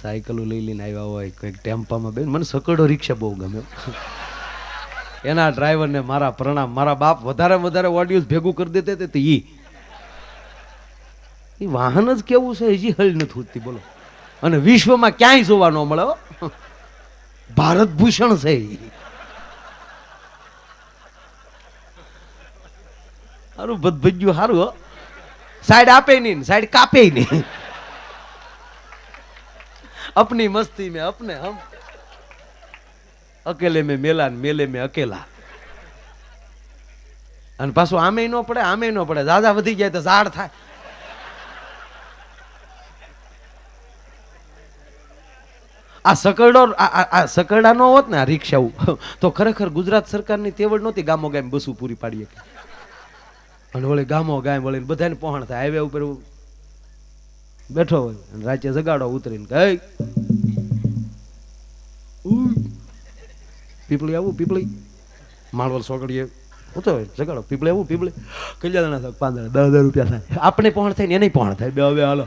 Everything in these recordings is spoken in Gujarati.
સાયકલો લઈ લઈને આવ્યા હોય કંઈક ટેમ્પામાં બેન. મને સકડો રિક્ષા બહુ ગમે. એના ડ્રાઈવરને મારા પ્રણામ. મારા બાપ વધારે ઓડિયો ભેગું કરી દેતે તો ઈ વાહન જ કેવું છે હજી હલ નથી ઉઠતી બોલો. અને વિશ્વમાં ક્યાંય જોવા ન મળે. ભારત ભૂષણ છે સારું ભજ્યું સારું. સાઈડ આપે નહીં, સાઈડ કાપે નહીં. अपनी मस्ती में अपने हम अकेले में मेला मेले में अकेला. અને પાછું આમે ન પડે દાદા વધી જાય તો ઝાડ થાય. આ સકરડા નો હોત ને આ રિક્ષાઓ તો ખરેખર ગુજરાત સરકારની તેવડ નહોતી ગામો ગામ બસું પૂરી પાડીએ. અને વળી ગામો ગામ વળીને બધાને પહોંચ થાય. હાઈવે ઉપર બેઠો હોય અને રાતે જગાડો ઉતરીને ગઈ પીપળી આવું પીપળી માળવલ સોગડીએ ઉતો હોય જગાડો પીપળી આવું પીપળી કેટલા જણા થાય 5,000 10,000 રૂપિયા થાય. આપણે પહોંચ થાય ને એને પહોંચ થાય. બે હવે હાલો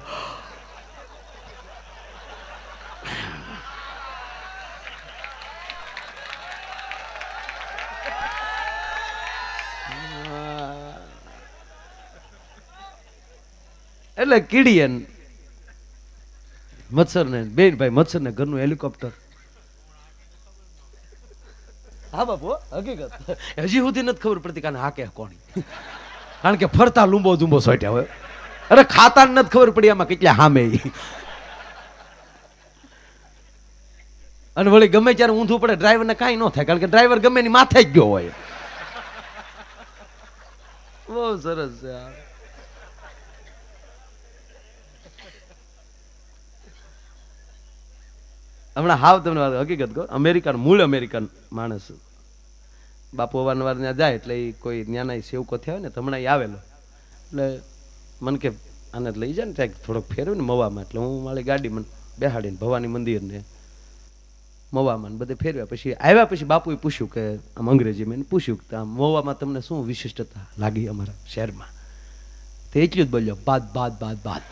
એટલે કીડીયન મચ્છર ને બેન ભાઈ મચ્છર ને ઘરનું હેલિકોપ્ટર. હા બાપુ હકીકત હજી સુધી નથી ખબર પડતી કાને હાકે કોણી. કારણ કે ફરતા લૂંબો ધૂંબો સોટ્યા હોય. અરે ખાતા નથી ખબર પડી આમાં કેટલા હામે. અને વળી ગમે ત્યારે ઊંધું પડે ડ્રાઈવર ને કાંઈ ન થાય કારણ કે ડ્રાઈવર ગમે ની માથે જ ગયો હોય. બહુ સરસ છે. હમણાં હાવ તમને વાત હકીકત કહો. મૂળ અમેરિકન માણસ બાપુ અવારનવાર ત્યાં જાય એટલે એ કોઈ ત્યાંના સેવકો થયા હોય ને તો હમણાં આવેલો એટલે મને કે આને લઈ જાય ને ત્યાં થોડોક ફેરવે ને મવામાં. એટલે હું મારી ગાડીમાં બેહાડીને ભવાની મંદિર ને મવામાં બધે ફેરવ્યા. પછી આવ્યા પછી બાપુએ પૂછ્યું કે આમ અંગ્રેજીમાં એને પૂછ્યું કે આમ મવામાં તમને શું વિશિષ્ટતા લાગી અમારા શહેરમાં. તો એટલું જ બોલ્યો બાદ બાદ બાદ બાદ.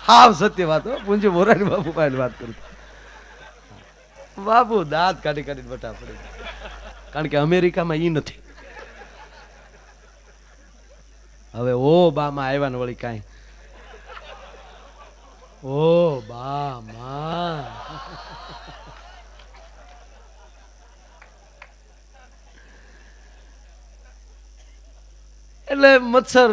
હાવ સત્ય વાત હો. પૂંજી મોરારી બાપુ પાસે વાત કરું. બાપુ દાંત કાઢી કાઢીને બટા પડે. કારણ કે અમેરિકામાં ઈ નથી. હવે ઓ બામાં આવ્યા ને વળી કાંઈ ઓ બામાં એટલે મચ્છર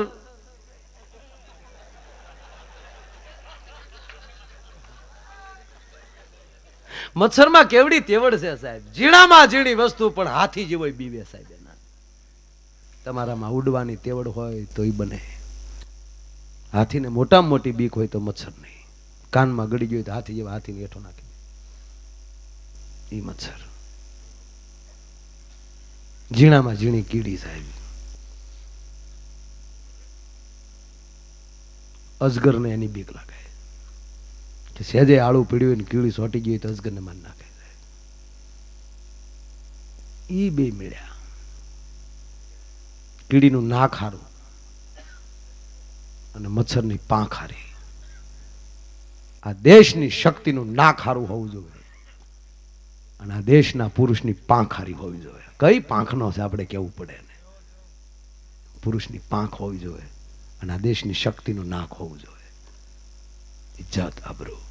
મચ્છરમાં કેવડી તેવડ છે સાહેબ. ઝીણામાં ઝીણી વસ્તુ પણ હાથી જેવો બીવે સાહેબ. એના તમારામાં ઉડવાની તેવડ હોય તો ઈ બને. હાથીને મોટામાં મોટી બીક હોય તો મચ્છર નહીં. કાનમાં ગળી ગયો તો હાથી જેવા હાથીને હેઠો નાખી ઈ મચ્છર. ઝીણામાં ઝીણી કીડી સાહેબ. અજગરને એની બીક લાગે કે સહેજે આળું પીડ્યું હોય ને કીડી સોટી ગઈ તો અજગરને મારી નાખે. ઈ બે મળ્યા. કીડીનું નાક હારું અને મચ્છરની પાંખ હારી. આ દેશની શક્તિનું નાક હારું હોવું જોઈએ અને આ દેશના પુરુષની પાંખ હારી હોવી જોઈએ. કઈ પાંખનો છે આપણે કેવું પડે ને. પુરુષની પાંખ હોવી જોઈએ અને આ દેશની શક્તિનું નાક હોવું જોઈએ. ઇજ્જત આબરૂ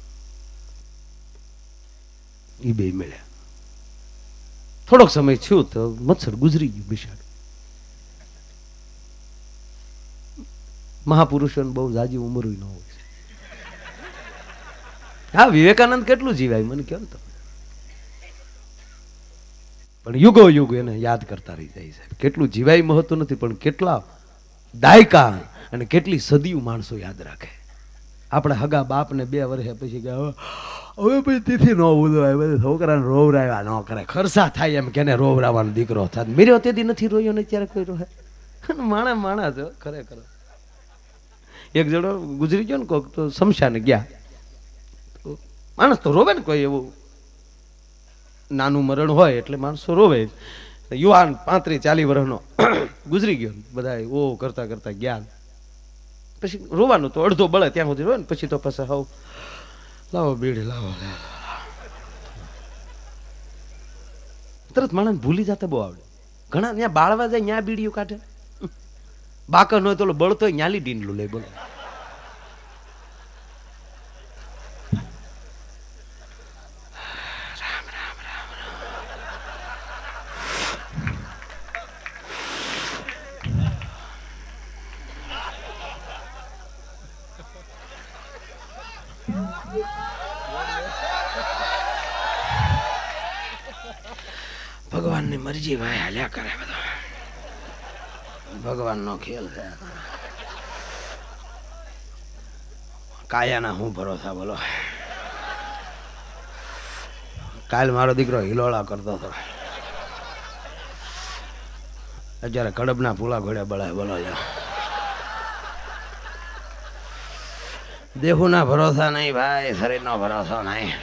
ઈ બે મળ્યા. થોડોક સમય થયો તો મચ્છર ગુજરી ગયું બિચારું. મહાપુરુષોને બહુ જાજી ઉંમર ન હોય. હા વિવેકાનંદ કેટલું જીવાય મને કહો ને તમે. પણ યુગો યુગ એને યાદ કરતા રહી જાય સાહેબ. કેટલું જીવાય મહત્વ નથી પણ કેટલા દાયકા અને કેટલી સદીઓ માણસો યાદ રાખે. આપણે હગા બાપ ને 2 વર્ષે પછી ગયા હવે પછી તિથિ ન ઉજવાય. બધા છોકરાને રોવરાવ્યા ન કરે. ખર્ચા થાય એમ કેને રોવરાવાનો દીકરો થાય. મેર્યો તેથી નથી રોયો ને ત્યારે કોઈ રોહે. માણા છે ખરેખર. એક જણો ગુજરી ગયો ને કોક તો શમશાને ગયા. માણસ તો રોવે ને. કોઈ એવું નાનું મરણ હોય એટલે માણસો રોવે. યુવાન 35-40 વર્ષનો ગુજરી ગયો. બધા ઓ કરતા કરતા ગયા. પછી રોવાનું તો અડધો બળે ત્યાં સુધી રોવે ને પછી તો પછી હવ લાવો બીડી લાવો, તરત માણસ ભૂલી જતા બહુ આવડે. ઘણા ત્યાં બાળવા જાય ત્યાં બીડીઓ કાઢે, બાકર હોય તો બળતો હોય ન્યાલી ડીંડલું લે. બોલો ભગવાનની મરજી ભાઈ હાલ્યા કરે બધો, ભગવાનનો ખેલ છે. કાયાના હું ભરોસા બોલો. કાલ મારો દીકરો હિલોળા કરતો હતો, અત્યારે કડબના ફૂલા ઘોડે બળાય. બોલો દેહુના ભરોસા નહીં ભાઈ, શરીરનો ભરોસો નહીં.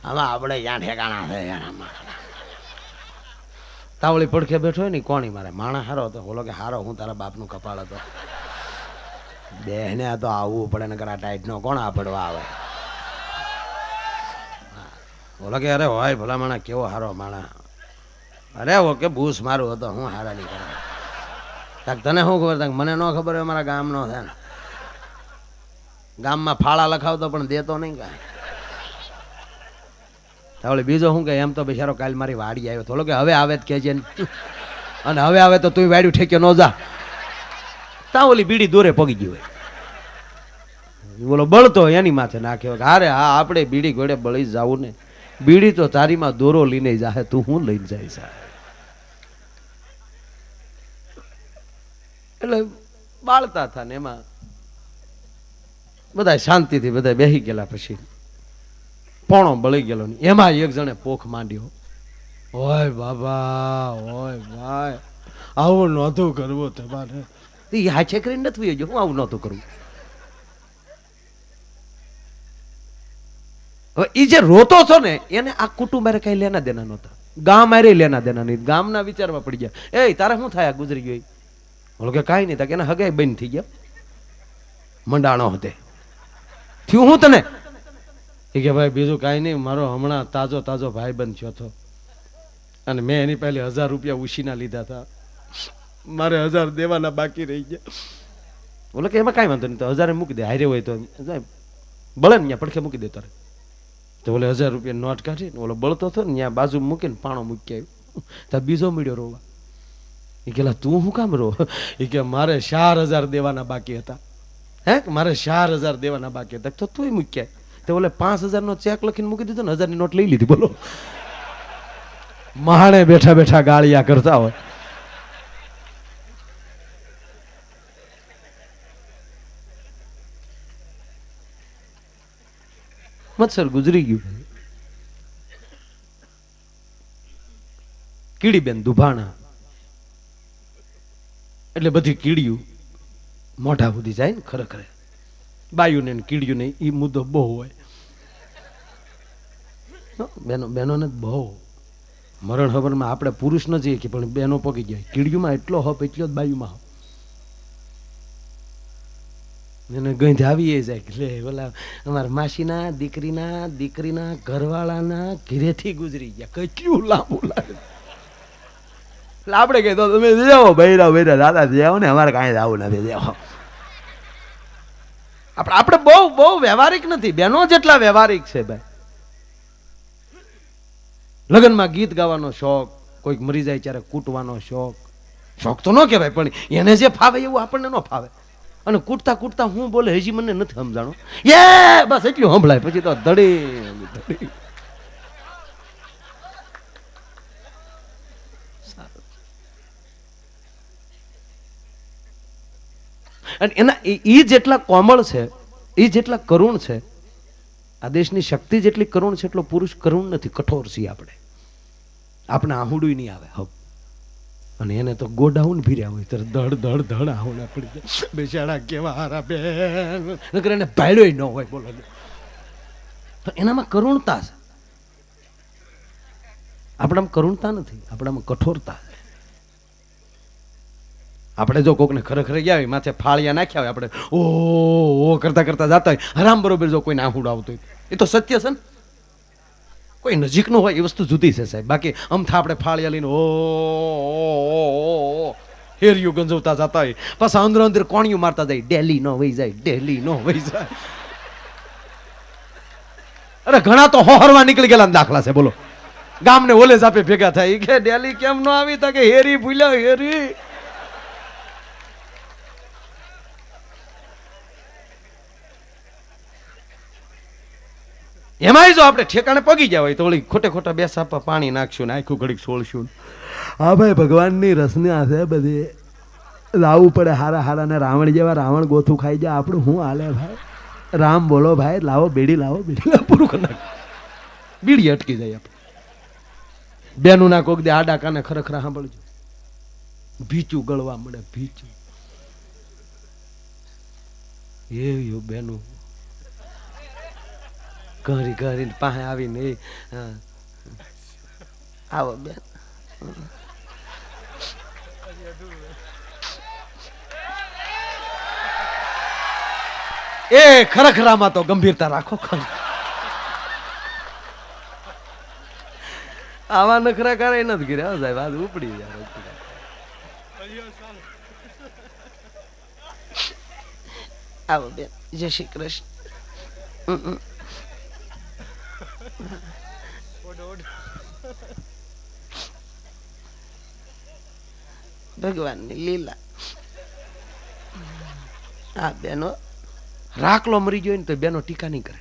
આમાં આપણે જ્યાં ઠેકાણા છે યાર. આમાં તાવળી પડખે બેઠો હોય ને કોણી મારે માણા હારો હતો, બોલો કે હારો હું તારા બાપનું કપાળ હતો. બેહને તો આવવું પડે ને કરા ટાઈટ નો કોણ આપડવા આવે. બોલો કે અરે હોય ભલા માણા કેવો હારો માણા, અરે ઓકે ભૂસ મારું હતો હું હારા નહીં કરે. તને શું ખબર? મને ન ખબર હોય મારા ગામનો છે ને, ગામમાં ફાળા લખાવતો પણ દેતો નહીં કાંઈ. તાવળી બીજો શું કે એમ તો બિચારો કાલ મારી વાડી આવ્યો, થોડો કે હવે આવે જ કહેજે, અને હવે આવે તો તું વાડ્યું ઠેક્યો ન જા. તાવલી બીડી દોરે પગી ગયું હોય, બોલો બળતો એની માથે નાખ્યો. અરે હા આપણે બીડી ઘોડે બળી જાવું ને, બીડી તો તારીમાં દોરો લઈને જાહે, તું હું લઈને જાય સાહેબ. એટલે બાળતા હતા ને એમાં બધા શાંતિથી બધા બેસી ગયેલા. પછી પોણો બળી ગયેલો ને એમાં એક જણે પોખ માંડ્યો. ઓય બાબા, ઓય ભાઈ, આવું નહોતું કરવું તમારે. હાચે કરીને નથી ગયો, હું આવું નહોતું કરવું. હવે એ જે રોતો છો ને એને આ કુટુંબ મારે કઈ લેના દેના નહોતા, ગામ મારે લેના દેના નહીં. ગામના વિચારમાં પડી ગયા, એ તારે શું થાય ગુજરી ગયો? બોલો કે કાંઈ નહીં, તક એને હગાઈ બંધ થઈ ગયા, મંડાણો હતે થયું. હું તને એ કે ભાઈ બીજું કાંઈ નહીં, મારો હમણાં તાજો તાજો ભાઈ બંધ થયો હતો અને મેં એની પહેલે 1000 રૂપિયા ઉછીના લીધા હતા, મારે 1000 દેવાના બાકી રહી ગયા. બોલો કે એમાં કાંઈ વાંધો નહીં, તો 1000 મૂકી દે, હારે હોય તો બળે ને ત્યાં પડખે મૂકી દે તારે. તો બોલે 1000 રૂપિયા નોટ કાઢી ઓલો બળતો હતો ને ત્યાં બાજુ મૂકીને પાણો મૂકી આવ્યો. ત્યાં બીજો મળ્યો રોવા. એ કેલા તું શું કામ રો? એ કે મારે 4000 દેવાના બાકી હતા. હે મારે 4000 દેવાના બાકી હતા. તો તું મૂક્યા તો બોલે 5000 નો ચેક લખીને મૂકી દીધો ને 1000 ની નોટ લઈ લીધી. બોલો મહાણે બેઠા બેઠા ગાળિયા કરતા હોય. મત્સર ગુજરી ગયું. કીડીબેન દુભાણા એટલે બધી કીડીયું મોઢા સુધી જાય ને. ખરેખર બાયું ને કીડીયું ને એ મુદ્દો બહુ હોય. બેનોને બહુ મરણ ખબરમાં આપણે પુરુષ ન જઈએ કે પણ બેનો પગી જાય. કીડીયુંમાં એટલો હપ એટલો જ બાયુમાં હપ. એને ગંધ આવી જાય એટલે ઓલા અમારા માસીના દીકરીના ઘરવાળાના ઘરેથી ગુજરી ગયા. કેટલું લાંબુ લાગે. એટલે આપણે કહી દો તમે જાઓ બૈરા દાદા જાઓ ને, અમારે કાંઈ જવું નથી, જાઓ. આપણે બહુ વ્યવહારિક નથી, બેનો જેટલા વ્યવહારિક છે ભાઈ. લગ્નમાં ગીત ગાવાનો શોખ, કોઈક મરી જાય ત્યારે કૂટવાનો શોખ. શોખ તો ન કહેવાય પણ એને જે ફાવે એવું આપણને ન ફાવે. અને કૂટતા કૂટતા હું બોલે હજી મને નથી સમજાણું. બસ એટલું સંભળાય, પછી તો ધડી. અને એના એ જેટલા કોમળ છે, એ જેટલા કરુણ છે, આ દેશની શક્તિ જેટલી કરુણ છે એટલો પુરુષ કરુણ નથી, કઠોર છીએ આપણે આહુડું નહીં આવે હબ. અને એને તો ગોડાઉન ફીર્યા હોય ત્યારે ધડ આહુડા પડી જાય. બેચારા કેવા હારા બેન એને ભાડ્યો ન હોય. બોલો તો એનામાં કરુણતા છે. આપણામાં કરુણતા નથી, આપણામાં કઠોરતા. આપણે જો કોકને ખરેખર ગયા હોય, માથે ફાળિયા નાખ્યા હોય, આપણે ઓ કરતા કરતા જતા હોય, હરામ બરોબર જો કોઈને આહુડ આવતું હોય, એ તો સત્ય છે ને. કોઈ નજીકનું હોય એ વસ્તુ જુદી છે સાહેબ. બાકી અમથા આપણે ફાળિયા લઈને ઓ હેરિયું ગંજવતા જતા હોય, પાછા અંદર અંદર કોણિયું મારતા જાય, ડેલી નો વહી જાય, ડેલી નો વહી જાય. અરે ઘણા તો હોહરવા નીકળી ગયેલા દાખલા છે. બોલો, ગામને ઓલે જાપે ભેગા થાય કે ડેલી કેમ નો આવી, તા કે હેરી ભૂલ્યા હેરી. એમાંય જો આપણે ઠેકાણે પગી ગયા હોય તો ઓલી ખોટે ખોટા બે સાપા પાણી નાખશું ને આખું ઘડીક છોડશું. હા ભાઈ, ભગવાનની રસના છે બધી, લાવવું પડે હારા હારા ને. રાવણ જેવા રાવણ ગોથું ખાઈ જાય, આપણું શું હાલે ભાઈ? રામ બોલો ભાઈ, લાવો બેડી, લાવો બેડી, પૂરું કરી નાખ. બીડી અટકી જાય આપણે. બેનું ના કોક દે આડા કાને ખરેખર સાંભળજો, ભીચું ગળવા મળે, ભીચું. એ બેનું ઘરી ઘરી પાસે આવીને આવો બેન, એ ખરેખરામાં તો ગંભીરતા રાખો. આવા નખરા કરે નથી કર્યા સાહેબ, આજ ઉપડી જાય. આવો બેન, જય શ્રી કૃષ્ણ. ભગવાનની લીલા. હા બેનો, રાખલો મરી ગયો ને તો બેનો ટીકા નહીં કરે.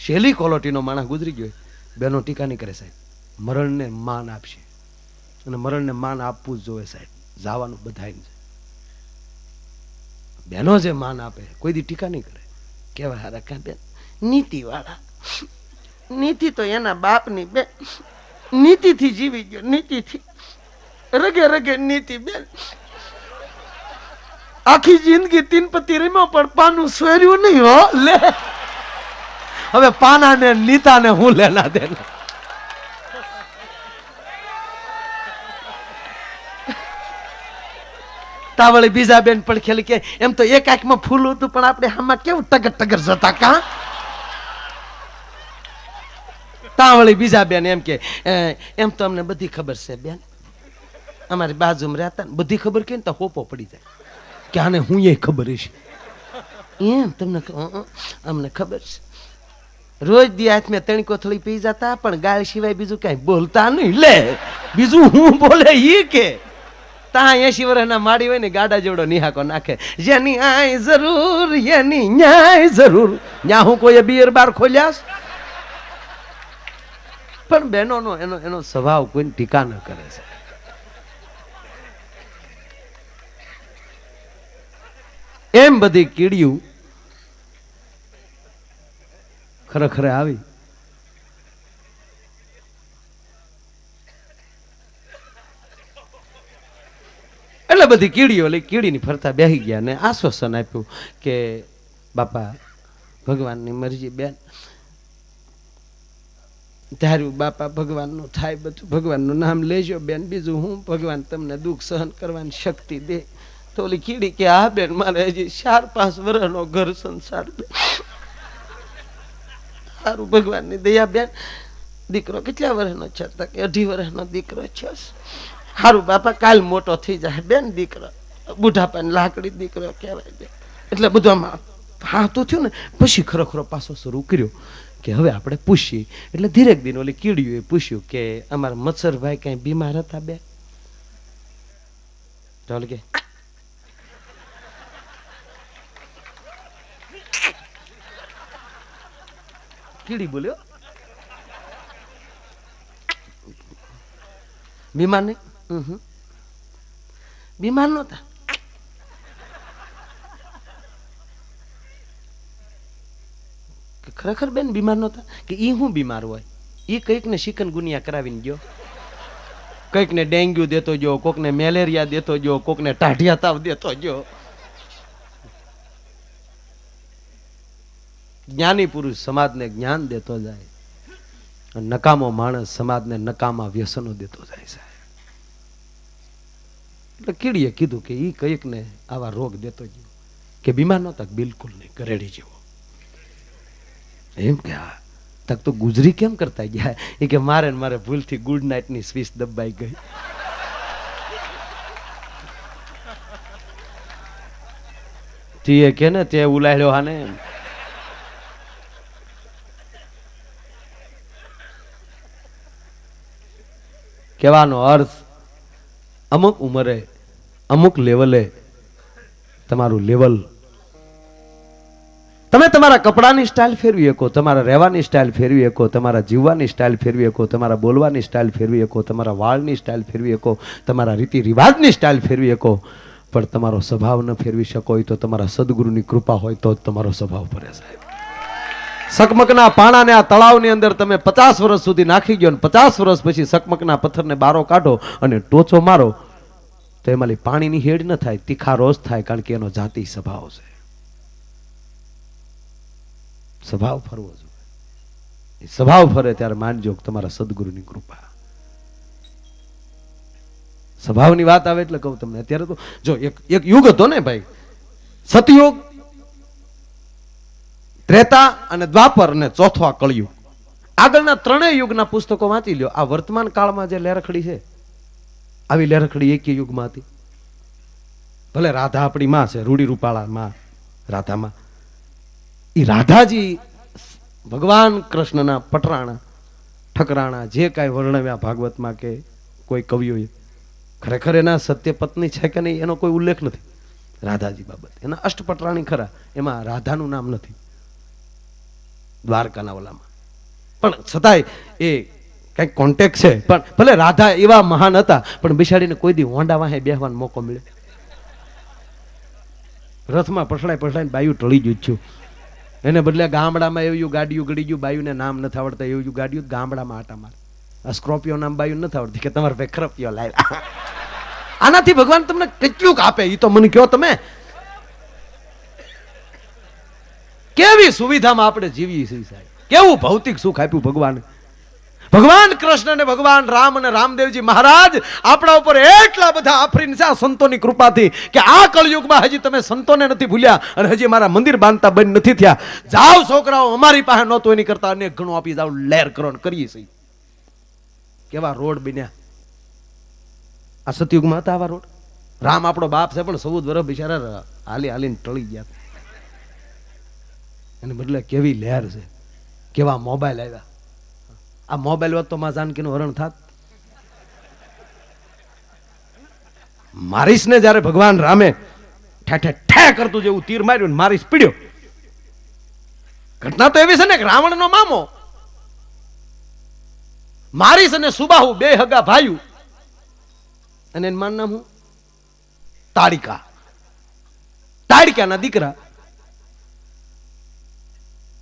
શેલી ક્વોલિટીનો માણસ ગુજરી ગયો, બેનો ટીકા નહીં કરે સાહેબ. મરણને માન આપશે, અને મરણને માન આપવું જ જોઈએ સાહેબ. જવાનું બધાય છે. બેનો જે માન આપે કોઈ દી ટીકા નહીં કરે. કેવા હારા કા બેન, નીતિ વાળા. નીતિ તો એના બાપની બેન, નીતિથી જીવી ગયો, નીતિથી રગે રગે નીતિ બેન. આખી જિંદગી તીન પતિ રમ્યો પણ પાનું સ્વેર્યું નહીં હો. લે હવે પાના ને નીતા ને હું લેના દેના. તાવળી બીજા બેન પણ ખેલી કે એમ તો એક આંખમાં ફૂલ હતું પણ આપણે આમાં કેવું ટગર ટગર જતા કા. તાવળી બીજા બેન એમ કે એમ તો અમને બધી ખબર છે બેન, અમારી બાજુમાં રહેતા ને બધી ખબર કે ને તો હોપો પડી જાય કે આને હું એ ખબર છે. એમ તમને અમને ખબર છે. રોજ દી હાથમાં ત્રણ કોથળી પી જતા પણ ગાળ સિવાય બીજું કઈ બોલતા નહીં. લે બીજું હું બોલે ઈ કે તા 80 વર્ષના માડી હોય ને ગાડા જેવડો નિહાકો નાખે. જેની આય જરૂર એની ન્યાય જરૂર. ન્યા હું કોઈ બિયર બાર ખોલ્યા પણ બહેનોનો એનો સ્વભાવ કોઈ ટીકા ન કરે છે. એમ બધી કીડિયું ખરેખર આવી. એટલે બધી કીડીઓ એટલે કીડીની ફરતા બેસી ગયા ને આશ્વાસન આપ્યું કે બાપા ભગવાનની મરજી બેન, ધાર્યું બાપા ભગવાનનું થાય બધું, ભગવાનનું નામ લેજો બેન, બીજું હું ભગવાન તમને દુઃખ સહન કરવાની શક્તિ દે. તો ઓલી કીડી કે હા બેન, મારે હજી 4-5 વર્ષનો ઘર સંસાર દે. સારું ભગવાનની દયા બેન. દીકરો કેટલા વર્ષનો છે? કે 18 વર્ષનો દીકરો છે. સારું બાપા, કાલ મોટો થઈ જાય બેન દીકરો, બુઢાપાની લાકડી દીકરો કહેવાય બેન. એટલે બધામાં હા તો થયું ને. પછી ખરો પાછો શરૂ કર્યો કે હવે આપણે પૂછીએ. એટલે ધીરેક દિન ઓલી કીડીઓએ પૂછ્યું કે અમારા મચ્છરભાઈ કઈ બીમાર હતા બેન? ચાલ કે કીડી બોલ્યો બીમાર નહીં. બીમાર નહોતા. ખરેખર બેન બીમાર નહોતા? કે ઈ હું બીમાર હોય? ઈ કઈક ને ચિકનગુનિયા કરાવીને ગયો, કઈક ને ડેન્ગ્યુ દેતો ગયો, કોક ને મેલેરિયા દેતો ગયો, કોક ને ટાઢિયા તાવ દેતો ગયો. જ્ઞાની પુરુષ સમાજને જ્ઞાન દેતો જાય. નકામો માણસ સમાજને નકામા વ્યસનો દેતો જાય છે. એટલે કીડીએ કીધું કે ઈ કઈક ને આવા રોગ દેતો ગયો કે બીમાર નહોતા, બિલકુલ નહીં, ગરેડી જેવો. એમ કે હા તક તો ગુજરી કેમ કરતા ગયા? એ કે મારે ભૂલથી ગુડ નાઇટ ની સ્વિચ દબાઈ ગઈ. તે કે ને તે ઉલાડ્યો હાને. કહેવાનો અર્થ અમુક ઉંમરે અમુક લેવલે તમારું લેવલ, તમે તમારા કપડાની સ્ટાઇલ ફેરવી શકો, તમારા રહેવાની સ્ટાઇલ ફેરવી શકો, તમારા જીવવાની સ્ટાઇલ ફેરવી શકો, તમારા બોલવાની સ્ટાઇલ ફેરવી શકો, તમારા વાળની સ્ટાઇલ ફેરવી શકો, તમારા રીતિ રિવાજની સ્ટાઇલ ફેરવી શકો, પણ તમારો સ્વભાવ ન ફેરવી શકો હોય તો તમારા સદગુરુની કૃપા હોય તો જ તમારો સ્વભાવ ફરે સાહેબ. સકમકના પાણાને આ તળાવની અંદર તમે 50 વર્ષ સુધી નાખી ગયો, 50 વર્ષ પછી સકમકના પથ્થરને બારો કાઢો અને ટોચો મારો તો એમાંથી પાણીની હેડ ન થાય, તીખા રોજ થાય, કારણ કે એનો જાતિ સ્વભાવ છે. સ્વભાવ ફરવો જોઈએ. સ્વભાવ ફરે ત્યારે માનજો તમારા સદગુરુની કૃપા. સ્વભાવની વાત આવે એટલે કહું તમને, અત્યારે તો જો એક યુગ હતો ને ભાઈ, સતયુગ, ત્રેતા અને દ્વાપર અને ચોથો આ કળયુગ. આગળના ત્રણેય યુગના પુસ્તકો વાંચી લ્યો. આ વર્તમાન કાળમાં જે લેરખડી છે, આવી લેરખડી એક યુગમાં હતી. ભલે રાધા આપણી માં છે, રૂડી રૂપાળા માં રાધામાં, એ રાધાજી ભગવાન કૃષ્ણના પટરાણા ઠકરાણા જે કાંઈ વર્ણવ્યા ભાગવતમાં કે કોઈ કવિઓએ, ખરેખર એના સત્ય પત્ની છે કે નહીં એનો કોઈ ઉલ્લેખ નથી રાધાજી બાબત. એના અષ્ટપટરાણી ખરા, એમાં રાધાનું નામ નથી દ્વારકાના ઓલામાં, પણ છતાંય એ કઈક કોન્ટેક્ટ છે. પણ ભલે રાધા એવા મહાન હતા, પણ બિચારીને કોઈ દી હોંડા વાહે બેહવાનો મોકો મળ્યો? રથમાં પછડાઈ બાયું ટળી ગયું છું. એને બદલે ગામડામાં એવું ગાડીયું ગળી ગયું, બાયુને નામ નથી આવડતા એવું ગાડીયું ગામડામાં આટા મારે. આ સ્કોર્પિયો નામ બાયું નથી આવડતી કે તમારે ભાઈ ખરપિયો લાવ્યા. આનાથી ભગવાન તમને કેટલું આપે એ તો મને કહો તમે. કેવી સુવિધામાં આપણે જીવીએ છીએ સાહેબ, કેવું ભૌતિક સુખ આપ્યું ભગવાન. ભગવાન કૃષ્ણ અને ભગવાન રામ અને રામદેવજી મહારાજ આપણા ઉપર એટલા બધા આફરીન છે આ સંતોની કૃપાથી કે આ કળયુગમાં હજી તમે સંતોને નથી ભૂલ્યા અને હજી મારા મંદિર બાંધતા બંધ નથી થયા. જાઓ છોકરાઓ, અમારી પાસે નહોતું એની કરતા અનેક ઘણું આપી જાવ, લહેર કરો કરીએ છીએ. કેવા રોડ બન્યા આ સતયુગમાં હતા આવા રોડ. રામ આપણો બાપ છે પણ 14 વર્ષ બિચારા હાલીને ટળી ગયા. એને બદલે કેવી લહેર છે, કેવા મોબાઈલ આવ્યા. આ મોબાઈલ હોત તો માં જાનકીનું હરણ થાત. મારીશ ને જયારે ભગવાન રામે ઠે કરતું જેવું તીર માર્યું ને મારીશ પીડ્યો. ઘટના તો એવી છે ને કે રાવણનો મામો મારીશ અને સુબાહુ બે હગા ભાઈ, અને એનું માન નામ હું તાડિકાના દીકરા.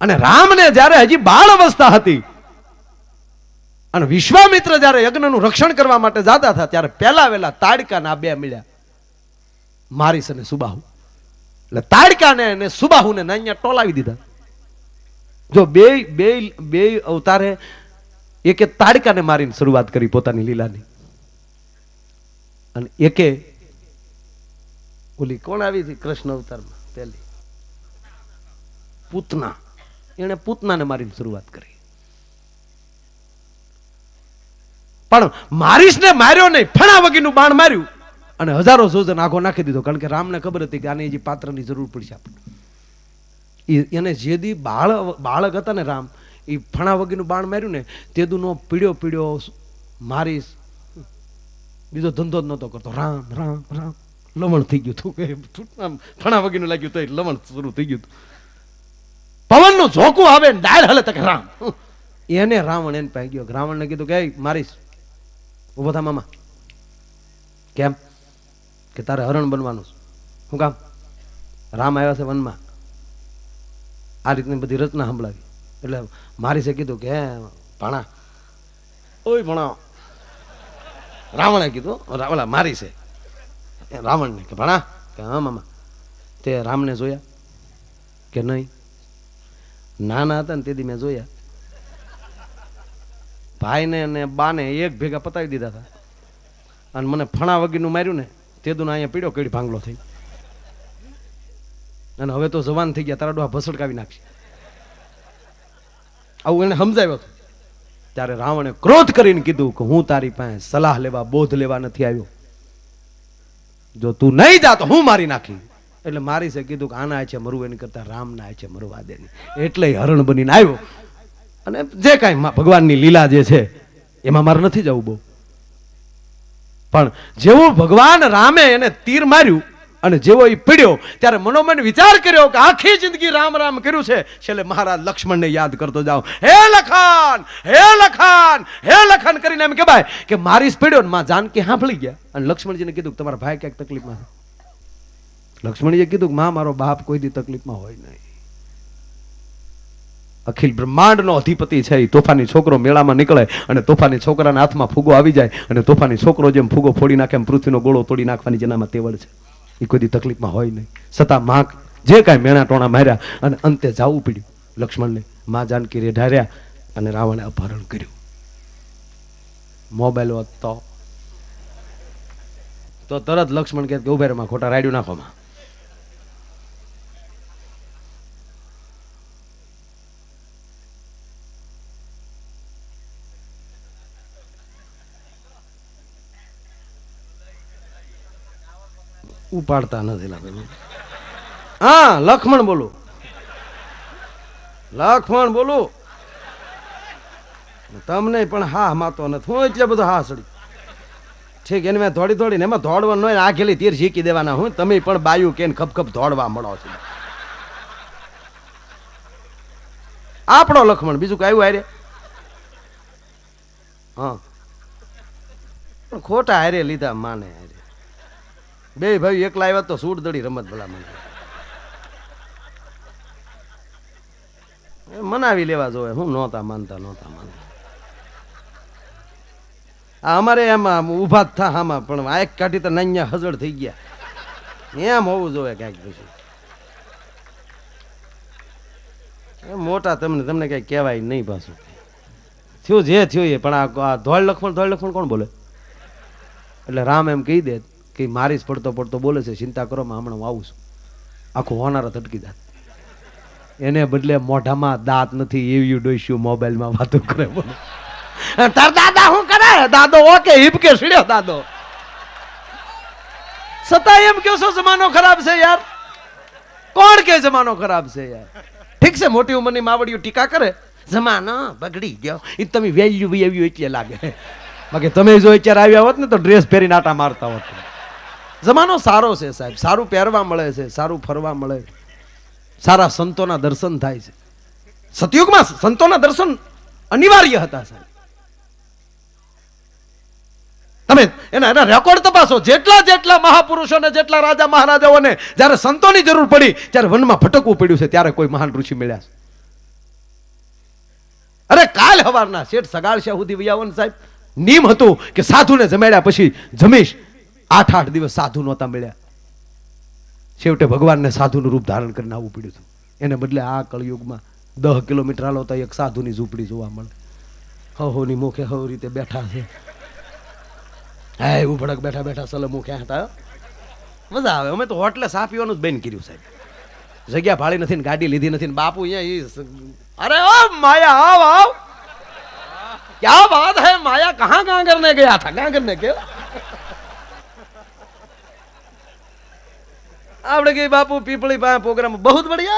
અને રામને જયારે હજી બાળ અવસ્થા હતી અને વિશ્વામિત્ર જયારે યજ્ઞનું રક્ષણ કરવા માટે જતા હતા ત્યારે પહેલા વેલા તાડકાના બે મળ્યા, મારીસ અને સુબાહુ. એટલે તાડકાને અને સુબાહુને અહીંયા ટોલાવી દીધા. જો બે અવતારે એકે તાડકાને મારીને શરૂઆત કરી પોતાની લીલાની, અને એકે ઓલી કોણ આવી હતી કૃષ્ણ અવતારમાં પહેલી પૂતના, એને પૂતનાને મારીને શરૂઆત કરી. પણ મારીશને માર્યો નહીં, ફણા વગીનું બાણ માર્યું અને હજારો જોજન આખો નાખી દીધો. કારણ કે રામને ખબર હતી કે આને હજી પાત્રની જરૂર પડશે આપણે. એને જેદી બાળક હતા ને રામ, એ ફણા વગીનું બાણ માર્યું ને તેદુનો પીડ્યો મારીશ બીજો ધંધો જ નહોતો કરતો. રામ રામ રામ લવણ થઈ ગયું હતું, ફણા વગીનું લાગ્યું તો લવણ શરૂ થઈ ગયું હતું. પવનનું ઝોકું આવે ને ડાળ હલે તક રામ, એને રાવણ એને પાઈ ગયો. રાવણને કીધું કે મારીશ ઉભો થા મામા. કેમ કે તારે હરણ બનવાનું. શું કામ? રામ આવ્યા છે વનમાં. આ રીતની બધી રચના સંભળાવી. એટલે મારીશે કીધું કે ભણા ઓય ભણા. રાવણે કીધું ઓલા મારીશે રાવણને કે ભણા કે હા મામા તે રામને જોયા કે નહીં? નાના હતા ને તેથી મેં જોયા. ભાઈને અને બાને એક ભેગા પતાવી દીધા હતા અને મને ફણા વગીરનું માર્યું ને તેદુના અહીંયા પીડ્યો કેડી ભાંગલો થઈ અને હવે તો જવાન થઈ ગયા તારા ડોહા ભસડકાવી નાખશે આવું એને સમજાવ્યો હતો ત્યારે રાવણે ક્રોધ કરીને કીધું કે હું તારી પાસે સલાહ લેવા બોધ લેવા નથી આવ્યો જો તું નહીં જા તો હું મારી નાખી એટલે મારી છે કીધું કે આના છે મરવું એની કરતા રામના છે મરવા દે એટલે હરણ બનીને આવ્યો અને જે કાંઈ ભગવાનની લીલા જે છે એમાં મારે નથી જવું બહુ પણ જેવું ભગવાન રામે એને તીર માર્યું અને જેવો એ પીડ્યો ત્યારે મનોમન વિચાર કર્યો કે આખી જિંદગી રામ રામ કર્યું છે છેલ્લે મહારાજ લક્ષ્મણને યાદ કરતો જાઓ હે લખન હે લખન હે લખન કરીને એમ કહેવાય કે મારી પીડ્યો ને માં જાનકી સાંભળી ગયા અને લક્ષ્મણજીને કીધું કે તમારા ભાઈ ક્યાંક તકલીફમાં છે લક્ષ્મણજીએ કીધું કે માં મારો બાપ કોઈ દી તકલીફમાં હોય નહીં અખિલ બ્રહ્માંડનો અધિપતિ છે એ તોફાની છોકરો મેળામાં નીકળે અને તોફાની છોકરાના હાથમાં ફૂગો આવી જાય અને તોફાની છોકરો જેમ ફૂગો ફોડી નાખે એમ પૃથ્વીનો ગોળો તોડી નાખવાની જેનામાં તેવડ છે એ કોઈ દી તકલીફમાં હોય નહીં છતાં માં જે કાંઈ મેણા ટોણા માર્યા અને અંતે જવું પડ્યું લક્ષ્મણને માં જાનકી રેઢાર્યા અને રાવણે અપહરણ કર્યું મોબાઈલ હોત તો તરત લક્ષ્મણ કહે કે ઉભા રે માં ખોટા રાડ્યું નાખો માં ઉપાડતા નથી હા લક્ષ્મણ બોલું તમને પણ હા માતો નથી હું એટલે બધું હા સડી ઠીક એને મેં થોડી ને એમાં દોડવાનું હોય આખેલી તીર શીખી દેવાના હું તમે પણ બાયું કે ખપ ખપ દોડવા મળો છો આપણો લક્ષ્મણ બીજું કઈ આવ્યું હારે હા પણ ખોટા હારે લીધા માને હારે બે ભાઈ એકલા આવ્યા તો સૂટ દડી રમત ભલા મને મનાવી લેવા જોઈએ હું નહોતા માનતા અમારે એમાં ઉભા જ થા આમાં પણ આંખ કાઢી તો નાન્યા હજળ થઈ ગયા એમ હોવું જોઈએ ક્યાંક પછી મોટા તમને કઈ કહેવાય નહીં પાછું થયું જે થયું એ પણ આ ધોળ લખમણ કોણ બોલે એટલે રામ એમ કહી દે કે મારી જ પડતો બોલે છે ચિંતા કરો માં હમણાં હું આવું છું આખું હોનારા તટકી દાંત એને બદલે મોઢામાં દાંત નથી એવી ડોસ્યું મોબાઈલમાં વાતો કરે બોલો તાર દાદા શું કરે દાદો ઓકે હિપ કે સીડ્યો દાદો છતાં એમ કહો છો જમાનો ખરાબ છે યાર કોણ કે જમાનો ખરાબ છે યાર ઠીક છે મોટી ઉંમરની માવડીઓ ટીકા કરે જમાનો બગડી ગયો એ તમે વેલ્યુ એટલે લાગે બાકી તમે જો અત્યારે આવ્યા હોત ને તો ડ્રેસ પહેરીને આટા મારતા હોત જમાનો સારો છે સાહેબ સારું પહેરવા મળે છે સારું ફરવા મળે સારા સંતોના દર્શન થાય છે સતયુગમાં સંતોના દર્શન અનિવાર્ય હતા સાહેબ તમે એના રેકોર્ડ તપાસો જેટલા મહાપુરુષોને જેટલા રાજા મહારાજાઓને જ્યારે સંતોની જરૂર પડી ત્યારે વનમાં ભટકવું પડ્યું છે ત્યારે કોઈ મહાન ઋષિ મળ્યા છે અરે કાલ હવારના શેઠ સગાળશા સુધી વિયાવન સાહેબ નિયમ હતું કે સાધુને જમાડ્યા પછી જમીશ 8 દિવસ સાધુ નહોતા મળ્યા છેવટે ભગવાનને સાધુનું રૂપ ધારણ કરીને આવવું પડ્યું હતું એને બદલે આ કળયુગમાં 10 કિલોમીટર હાલો તો એક સાધુની ઝૂંપડી જોવા મળે હહોની મુખે હવ રીતે બેઠા છે હા એવું ભડક બેઠા સલે મુખે હતા મજા આવે અમે તો હોટલે સા પીવાનું જ બંધ કર્યું સાહેબ જગ્યા ભાળી નથી ને ગાડી લીધી નથી ને બાપુ અહીંયા અરે ઓ માયા આવ क्या बात है माया कहाँ करने गया था कहाँ करने गया आपने कही बापू पीपली पाया प्रोग्राम बहुत बढ़िया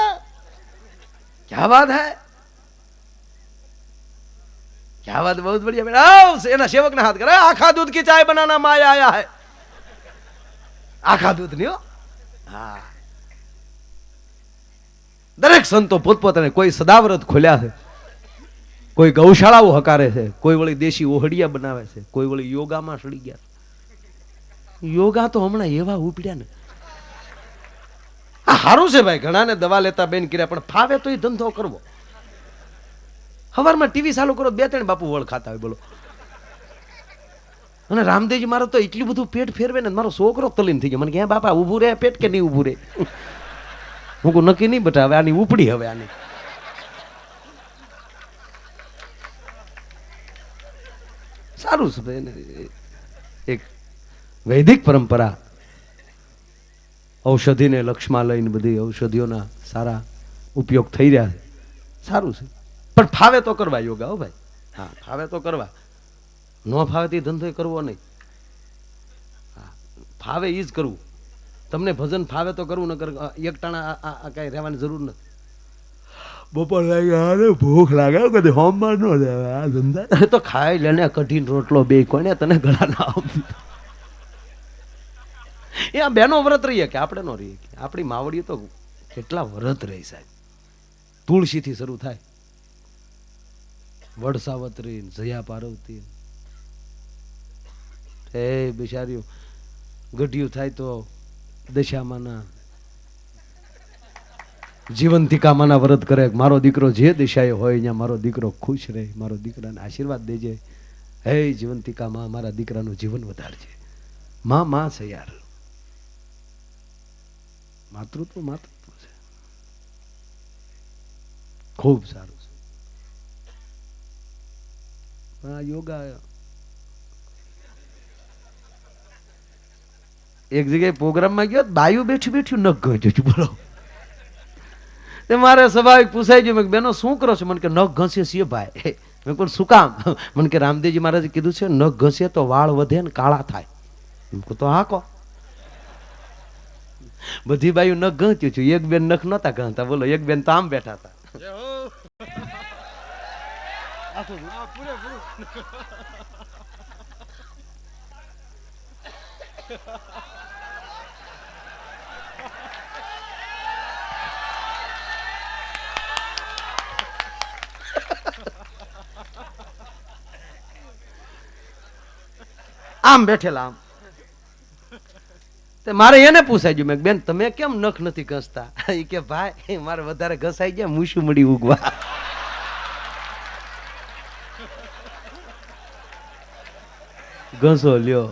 क्या बात है बहुत बढ़िया बेटा ना सेवक ने हाथ करा आखा दूध की चाय बनाना माया आया है आखा दूध नहीं हो हाँ दरेक संतो पोतपोताने कोई सदाव्रत खोल्या है કોઈ ગૌશાળાઓ હકારે છે કોઈ વળી દેશી ઓહડિયા બનાવે છે કોઈ વળી યોગામાં સડી ગયા યોગા તો હમણાં એવા ઉપડ્યા ને આ સારું છે ભાઈ ઘણાને દવા લેતા બેન કર્યા પણ ફાવે તો એ ધંધો કરવો સવારમાં ટીવી ચાલુ કરો 2-3 બાપુ વળ ખાતા હોય બોલો અને રામદેવજી મારો તો એટલું બધું પેટ ફેરવે ને મારો છોકરો તલીન થઈ ગયો મને કે બાપા ઊભું રહે પેટ કે નહીં ઊભું રહે હું નક્કી નહીં બટા હવે આની ઉપડી હવે આની સારું છે ભાઈ. એક વૈદિક પરંપરા ઔષધિને લક્ષમાં લઈને બધી ઔષધિઓના સારા ઉપયોગ થઈ રહ્યા છે, સારું છે. પણ ફાવે તો કરવા યોગા, હો ભાઈ. હા, ફાવે તો કરવા, ન ફાવે તે ધંધો કરવો નહીં. હા, ફાવે એ જ કરવું. તમને ભજન ફાવે તો કરવું, નકર એક ટાણા કઈ રહેવાની જરૂર નથી. બપોર લાગે ભૂખ લાગે કદી હોમમાં ન લેવા આ ધંધા તો ખાઈ લેને કઢીને રોટલો બે કોને તને ગળા ના આવતી. એ આ બેનો વ્રત રહીએ કે આપણે નો રહીએ. આપણી માવડીઓ તો કેટલા વ્રત રહી સાહેબ. તુલસીથી શરૂ થાય, વડ સાવત્રી, જયા પાર્વતી, એ બિચારીઓ ગઢિયું થાય તો દશામાના જીવંતિકામાના વ્રત કરે. મારો દીકરો જે દિશાએ હોય ત્યાં મારો દીકરો ખુશ રહે, મારો દીકરાને આશીર્વાદ દેજે. હે જીવંતિકામાં મારા દીકરાનું જીવન વધારજે. માં છે યાર. માતૃત્વ છે, ખૂબ સારું છે. આ યોગા એક જગ્યાએ પ્રોગ્રામમાં ગયો, બાયું બેઠી બેઠી ન ગયો. બોલો, મારે સ્વાભાવિક પૂછાઈ ગયું, મેં બેનો શું કરો છો? મને કે નખ ઘસીએ છીએ ભાઈ. મેં કહ્યું શું કામ? મને કે રામદેવજી મહારાજે કીધું છે નખ ઘસીએ તો વાળ વધે ને કાળા થાય. તો હા કહો. બધી બાયું નખ ઘસ્યું છું, એક બેન નખ નતા ઘસતા. બોલો, એક બેન તો આમ બેઠા હતા. આમ બેઠેલા આમ. મારે એને પૂછાઈ ગયું, મેં બેન તમે કેમ નખ નથી ઘસતા? એ કે ભાઈ મારે વધારે ઘસાઈ ગયા, મૂછું મળી ઉગવા. ઘસો લ્યો.